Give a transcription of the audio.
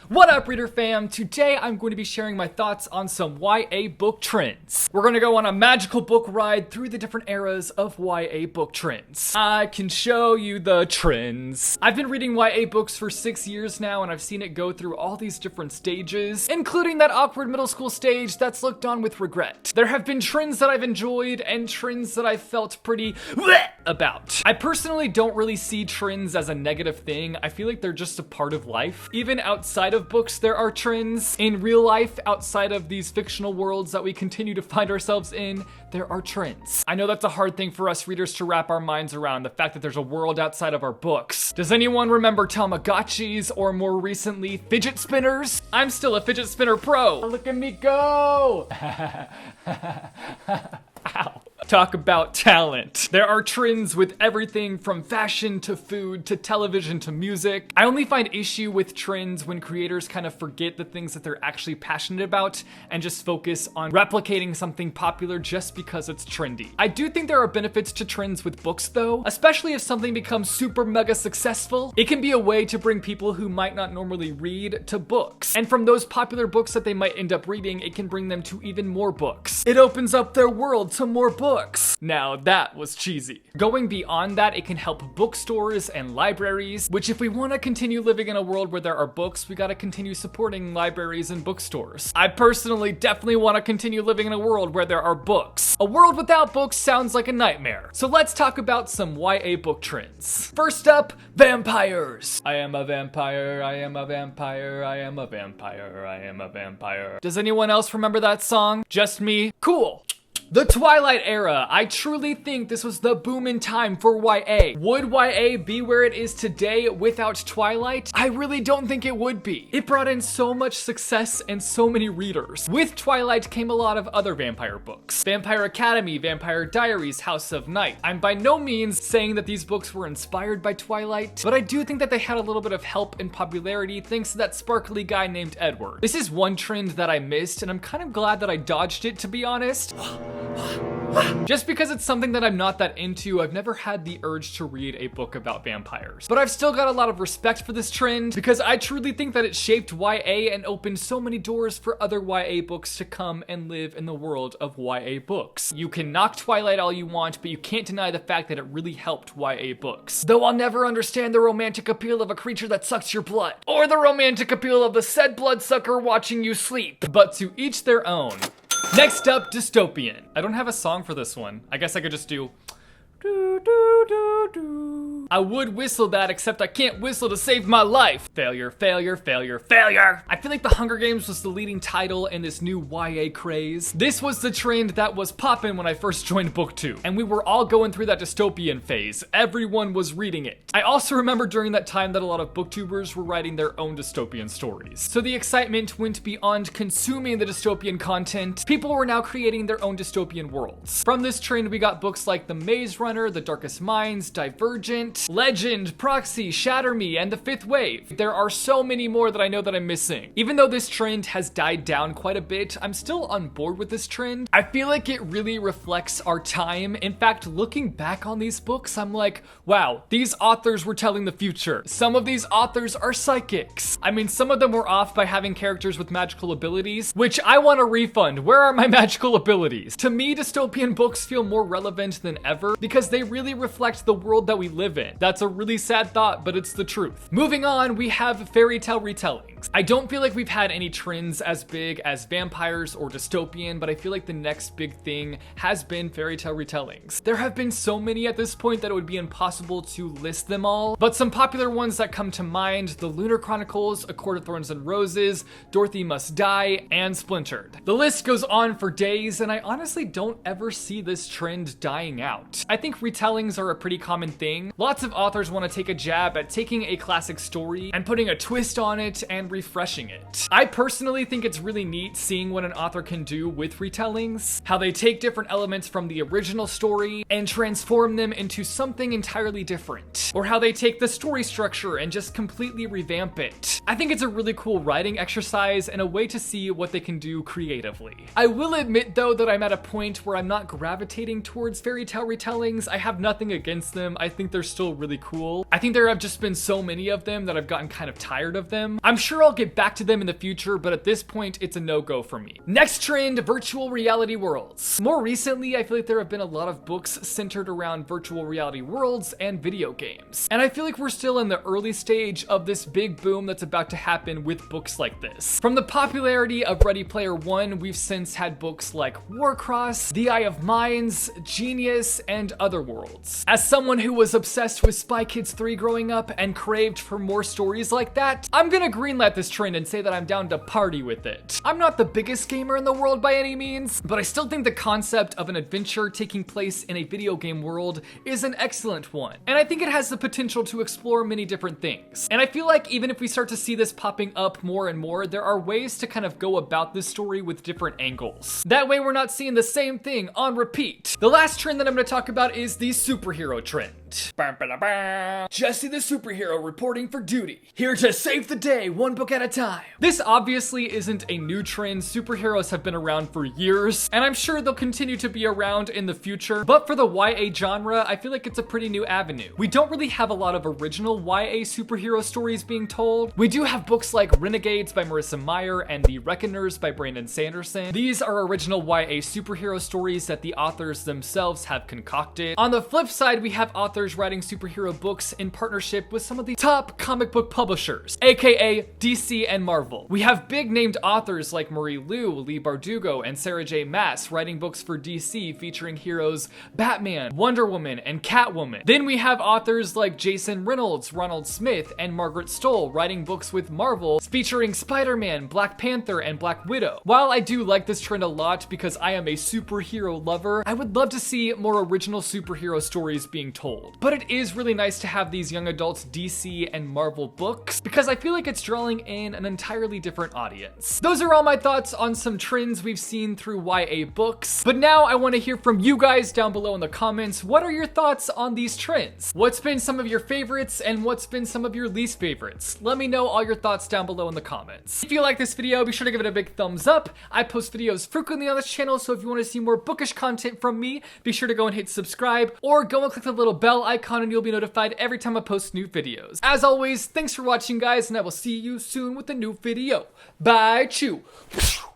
What up, reader fam? Today I'm going to be sharing my thoughts on some YA book trends. We're going to go on a magical book ride through the different eras of YA book trends. I can show you the trends. I've been reading YA books for 6 years now, and I've seen it go through all these different stages, including that awkward middle school stage that's looked on with regret. There have been trends that I've enjoyed and trends that I've felt pretty bleh about. I personally don't really see trends as a negative thing. I feel like they're just a part of life. Even outside of books, there are trends. In real life, outside of these fictional worlds that we continue to find ourselves in, there are trends. I know that's a hard thing for us readers to wrap our minds around, the fact that there's a world outside of our books. Does anyone remember Tamagotchis or more recently, fidget spinners? I'm still a fidget spinner pro. Look at me go! Ow. Talk about talent. There are trends with everything from fashion to food to television to music. I only find issue with trends when creators kind of forget the things that they're actually passionate about and just focus on replicating something popular just because it's trendy. I do think there are benefits to trends with books though, especially if something becomes super mega successful. It can be a way to bring people who might not normally read to books. And from those popular books that they might end up reading, it can bring them to even more books. It opens up their world to more books. Now that was cheesy. Going beyond that, it can help bookstores and libraries, which if we want to continue living in a world where there are books, we got to continue supporting libraries and bookstores. I personally definitely want to continue living in a world where there are books. A world without books sounds like a nightmare. So let's talk about some YA book trends. First up, vampires. I am a vampire, I am a vampire, I am a vampire, I am a vampire. Does anyone else remember that song? Just me? Cool. The Twilight era. I truly think this was the boom in time for YA. Would YA be where it is today without Twilight? I really don't think it would be. It brought in so much success and so many readers. With Twilight came a lot of other vampire books. Vampire Academy, Vampire Diaries, House of Night. I'm by no means saying that these books were inspired by Twilight, but I do think that they had a little bit of help and popularity thanks to that sparkly guy named Edward. This is one trend that I missed, and I'm kind of glad that I dodged it, to be honest. Just because it's something that I'm not that into, I've never had the urge to read a book about vampires. But I've still got a lot of respect for this trend because I truly think that it shaped YA and opened so many doors for other YA books to come and live in the world of YA books. You can knock Twilight all you want, but you can't deny the fact that it really helped YA books. Though I'll never understand the romantic appeal of a creature that sucks your blood, or the romantic appeal of the said bloodsucker watching you sleep, but to each their own. Next up, dystopian. I don't have a song for this one. I guess I could just do do do do do. I would whistle that, except I can't whistle to save my life. Failure, failure, failure, failure. I feel like The Hunger Games was the leading title in this new YA craze. This was the trend that was poppin' when I first joined BookTube, and we were all going through that dystopian phase. Everyone was reading it. I also remember during that time that a lot of booktubers were writing their own dystopian stories. So the excitement went beyond consuming the dystopian content. People were now creating their own dystopian worlds. From this trend, we got books like The Maze Runner, The Darkest Minds, Divergent, Legend, Proxy, Shatter Me, and The Fifth Wave. There are so many more that I know that I'm missing. Even though this trend has died down quite a bit, I'm still on board with this trend. I feel like it really reflects our time. In fact, looking back on these books, I'm like, wow, these authors were telling the future. Some of these authors are psychics. I mean, some of them were off by having characters with magical abilities, which I want a refund. Where are my magical abilities? To me, dystopian books feel more relevant than ever because they really reflect the world that we live in. That's a really sad thought, but it's the truth. Moving on, we have fairy tale retellings. I don't feel like we've had any trends as big as vampires or dystopian, but I feel like the next big thing has been fairy tale retellings. There have been so many at this point that it would be impossible to list them all, but some popular ones that come to mind: The Lunar Chronicles, A Court of Thorns and Roses, Dorothy Must Die, and Splintered. The list goes on for days, and I honestly don't ever see this trend dying out. I think retellings are a pretty common thing. Lots of authors want to take a jab at taking a classic story and putting a twist on it and refreshing it. I personally think it's really neat seeing what an author can do with retellings, how they take different elements from the original story and transform them into something entirely different, or how they take the story structure and just completely revamp it. I think it's a really cool writing exercise and a way to see what they can do creatively. I will admit though that I'm at a point where I'm not gravitating towards fairy tale retellings. I have nothing against them. I think they're still still really cool. I think there have just been so many of them that I've gotten kind of tired of them. I'm sure I'll get back to them in the future, but at this point, it's a no-go for me. Next trend, virtual reality worlds. More recently, I feel like there have been a lot of books centered around virtual reality worlds and video games. And I feel like we're still in the early stage of this big boom that's about to happen with books like this. From the popularity of Ready Player One, we've since had books like Warcross, The Eye of Mines, Genius, and other worlds. As someone who was obsessed with Spy Kids 3 growing up and craved for more stories like that, I'm gonna greenlight this trend and say that I'm down to party with it. I'm not the biggest gamer in the world by any means, but I still think the concept of an adventure taking place in a video game world is an excellent one. And I think it has the potential to explore many different things. And I feel like even if we start to see this popping up more and more, there are ways to kind of go about this story with different angles. That way we're not seeing the same thing on repeat. The last trend that I'm going to talk about is the superhero trend. Jesse the superhero reporting for duty. Here to save the day, one book at a time. This obviously isn't a new trend. Superheroes have been around for years, and I'm sure they'll continue to be around in the future. But for the YA genre, I feel like it's a pretty new avenue. We don't really have a lot of original YA superhero stories being told. We do have books like Renegades by Marissa Meyer and The Reckoners by Brandon Sanderson. These are original YA superhero stories that the authors themselves have concocted. On the flip side, we have authors writing superhero books in partnership with some of the top comic book publishers, aka DC and Marvel. We have big named authors like Marie Lu, Lee Bardugo, and Sarah J. Maas writing books for DC featuring heroes Batman, Wonder Woman, and Catwoman. Then we have authors like Jason Reynolds, Ronald Smith, and Margaret Stoll writing books with Marvel featuring Spider-Man, Black Panther, and Black Widow. While I do like this trend a lot because I am a superhero lover, I would love to see more original superhero stories being told. But it is really nice to have these young adults DC and Marvel books because I feel like it's drawing in an entirely different audience. Those are all my thoughts on some trends we've seen through YA books. But now I want to hear from you guys down below in the comments. What are your thoughts on these trends? What's been some of your favorites and what's been some of your least favorites? Let me know all your thoughts down below in the comments. If you like this video, be sure to give it a big thumbs up. I post videos frequently on this channel, so if you want to see more bookish content from me, be sure to go and hit subscribe or go and click the little bell icon and you'll be notified every time I post new videos. As always, thanks for watching guys, and I will see you soon with a new video. Bye, chew.